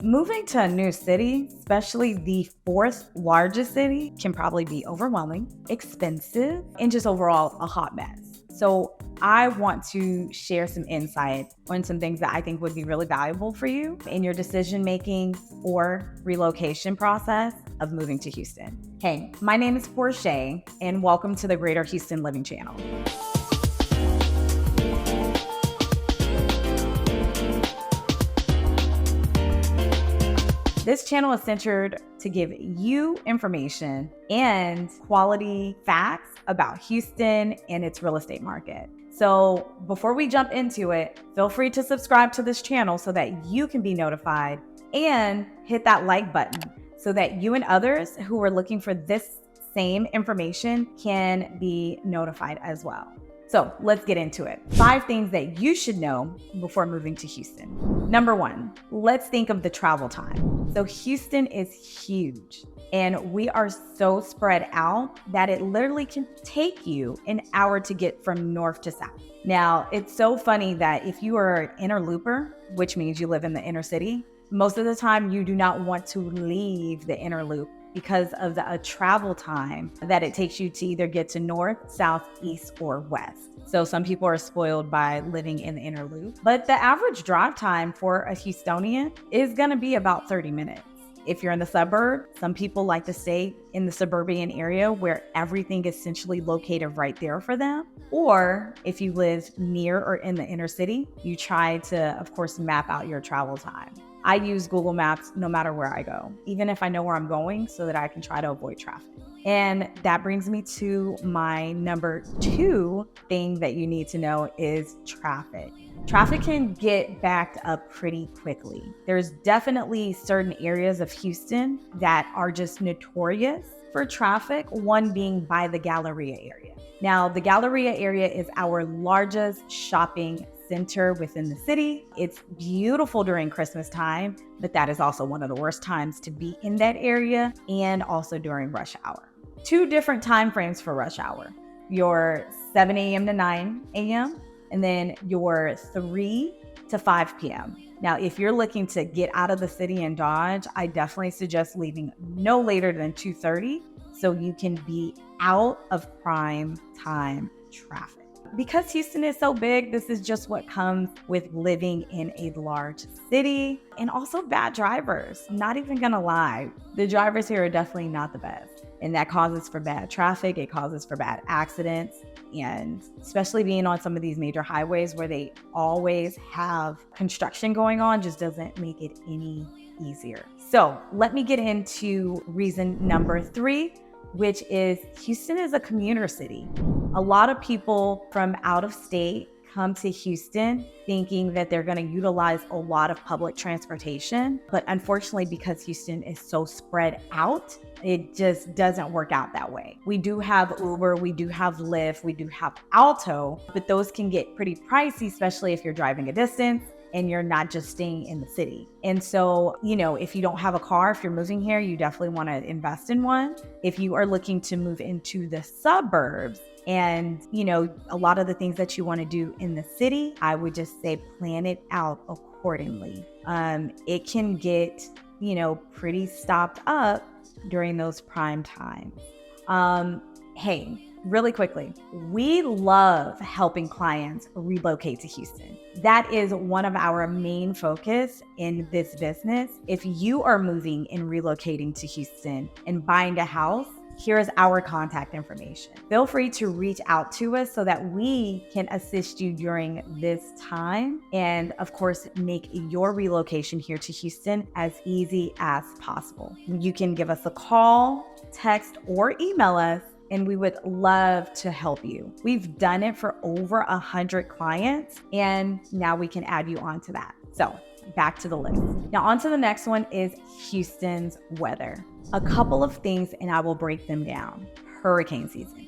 Moving to a new city, especially the fourth largest city, can probably be overwhelming, expensive, and just overall a hot mess. So I want to share some insight on some things that I think would be really valuable for you in your decision-making or relocation process of moving to Houston. Hey, my name is Porshae, and welcome to the Greater Houston Living Channel. This channel is centered to give you information and quality facts about Houston and its real estate market. So before we jump into it, feel free to subscribe to this channel so that you can be notified, and hit that like button so that you and others who are looking for this same information can be notified as well. So let's get into it. 5 things that you should know before moving to Houston. Number 1, let's think of the travel time. So Houston is huge, and we are so spread out that it literally can take you an hour to get from north to south. Now, it's so funny that if you are an inner looper, which means you live in the inner city, most of the time you do not want to leave the inner loop because of the travel time that it takes you to either get to north, south, east, or west. So some people are spoiled by living in the inner loop, but the average drive time for a Houstonian is gonna be about 30 minutes. If you're in the suburb, some people like to stay in the suburban area where everything is essentially located right there for them. Or if you live near or in the inner city, you try to, of course, map out your travel time. I use Google Maps no matter where I go, even if I know where I'm going, so that I can try to avoid traffic. And that brings me to my number 2 thing that you need to know is traffic. Traffic can get backed up pretty quickly. There's definitely certain areas of Houston that are just notorious for traffic, one being by the Galleria area. Now, the Galleria area is our largest shopping center within the city. It's beautiful during Christmas time, but that is also one of the worst times to be in that area, and also during rush hour. 2 different time frames for rush hour: your 7 a.m. to 9 a.m. and then your 3 to 5 p.m. Now, if you're looking to get out of the city and Dodge, I definitely suggest leaving no later than 2:30 so you can be out of prime time traffic. Because Houston is so big, this is just what comes with living in a large city, and also bad drivers. Not even gonna lie, the drivers here are definitely not the best, and that causes for bad traffic, it causes for bad accidents, and especially being on some of these major highways where they always have construction going on just doesn't make it any easier. So let me get into reason number 3, which is Houston is a commuter city. A lot of people from out of state come to Houston thinking that they're going to utilize a lot of public transportation. But unfortunately, because Houston is so spread out, it just doesn't work out that way. We do have Uber, we do have Lyft, we do have Alto, but those can get pretty pricey, especially if you're driving a distance and you're not just staying in the city. And so, if you don't have a car, if you're moving here, you definitely want to invest in one. If you are looking to move into the suburbs, and, a lot of the things that you want to do in the city, I would just say plan it out accordingly. It can get, pretty stopped up during those prime times. Hey, really quickly, we love helping clients relocate to Houston. That is one of our main focus in this business. If you are moving and relocating to Houston and buying a house, here is our contact information. Feel free to reach out to us so that we can assist you during this time, and of course, make your relocation here to Houston as easy as possible. You can give us a call, text, or email us, and we would love to help you. We've done it for over 100 clients, and now we can add you onto that. So back to the list. Now on to the next one is Houston's weather. A couple of things, and I will break them down. Hurricane season.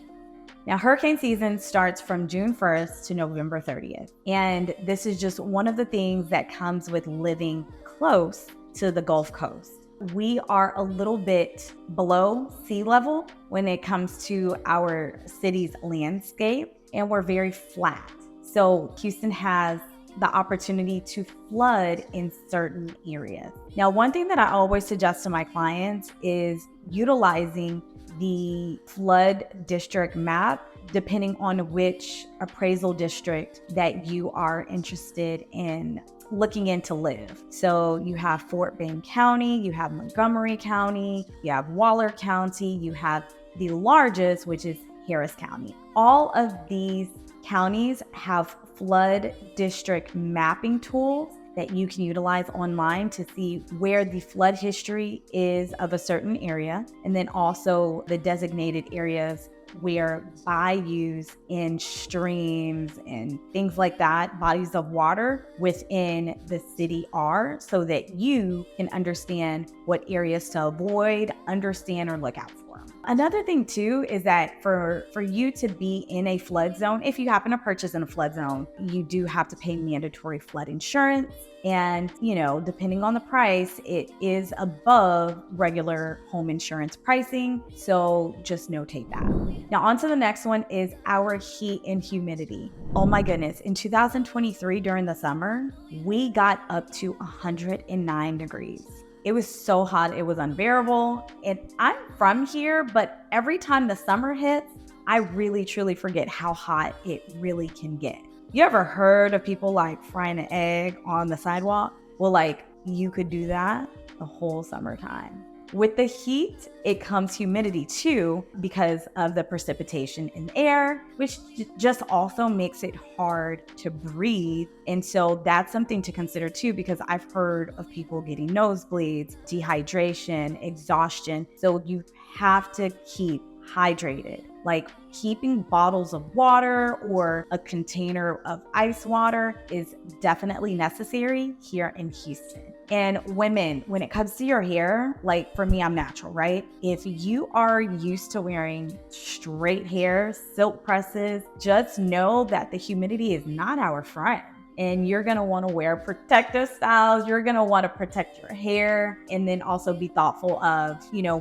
Now, hurricane season starts from June 1st to November 30th. And this is just one of the things that comes with living close to the Gulf Coast. We are a little bit below sea level when it comes to our city's landscape, and we're very flat. So Houston has the opportunity to flood in certain areas. Now, one thing that I always suggest to my clients is utilizing the flood district map depending on which appraisal district that you are interested in looking in to live. So you have Fort Bend County, you have Montgomery County, you have Waller County, you have the largest, which is Harris County. All of these counties have flood district mapping tools that you can utilize online to see where the flood history is of a certain area, and then also the designated areas where bayous and streams and things like that, bodies of water within the city are, so that you can understand what areas to avoid, understand, or look out for. Another thing too is that for you to be in a flood zone, if you happen to purchase in a flood zone, you do have to pay mandatory flood insurance. And, depending on the price, it is above regular home insurance pricing. So just notate that. Now, on to the next one is our heat and humidity. Oh my goodness. In 2023, during the summer, we got up to 109 degrees. It was so hot, it was unbearable. And I'm from here, but every time the summer hits, I really truly forget how hot it really can get. You ever heard of people like frying an egg on the sidewalk? Well, you could do that the whole summertime. With the heat, it comes humidity too, because of the precipitation in the air, which just also makes it hard to breathe. And so that's something to consider too, because I've heard of people getting nosebleeds, dehydration, exhaustion. So you have to keep hydrated. Like keeping bottles of water or a container of ice water is definitely necessary here in Houston. And women, when it comes to your hair, for me, I'm natural, right? If you are used to wearing straight hair, silk presses, just know that the humidity is not our friend. And you're gonna wanna wear protective styles. You're gonna wanna protect your hair, and then also be thoughtful of,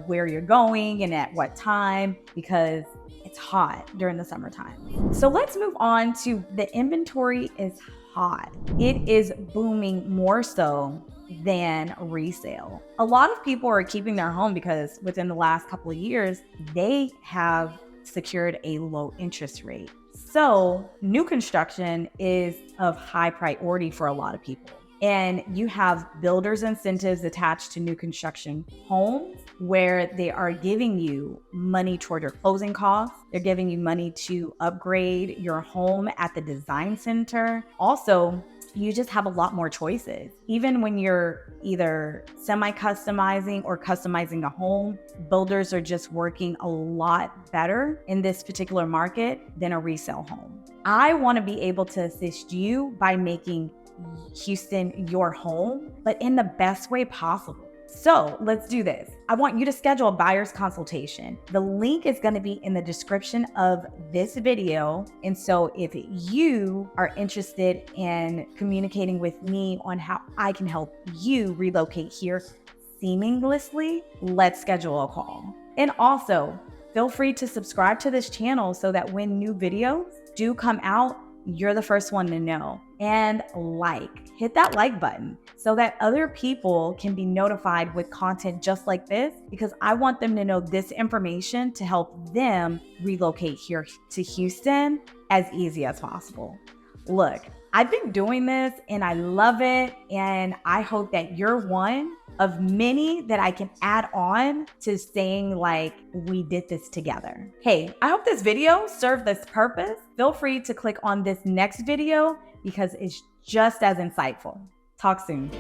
where you're going and at what time, because it's hot during the summertime. So let's move on to the inventory is hot. It is booming more so than resale. A lot of people are keeping their home because within the last couple of years, they have secured a low interest rate. So new construction is of high priority for a lot of people. And you have builders' incentives attached to new construction homes where they are giving you money toward your closing costs. They're giving you money to upgrade your home at the design center. Also, you just have a lot more choices. Even when you're either semi-customizing or customizing a home, builders are just working a lot better in this particular market than a resale home. I want to be able to assist you by making Houston your home, but in the best way possible. So let's do this. I want you to schedule a buyer's consultation. The link is going to be in the description of this video. And so if you are interested in communicating with me on how I can help you relocate here seamlessly, let's schedule a call. And also feel free to subscribe to this channel so that when new videos do come out, you're the first one to know. And hit that like button so that other people can be notified with content just like this, because I want them to know this information to help them relocate here to Houston as easy as possible. Look, I've been doing this and I love it. And I hope that you're one of many that I can add on to saying we did this together. Hey, I hope this video served this purpose. Feel free to click on this next video because it's just as insightful. Talk soon.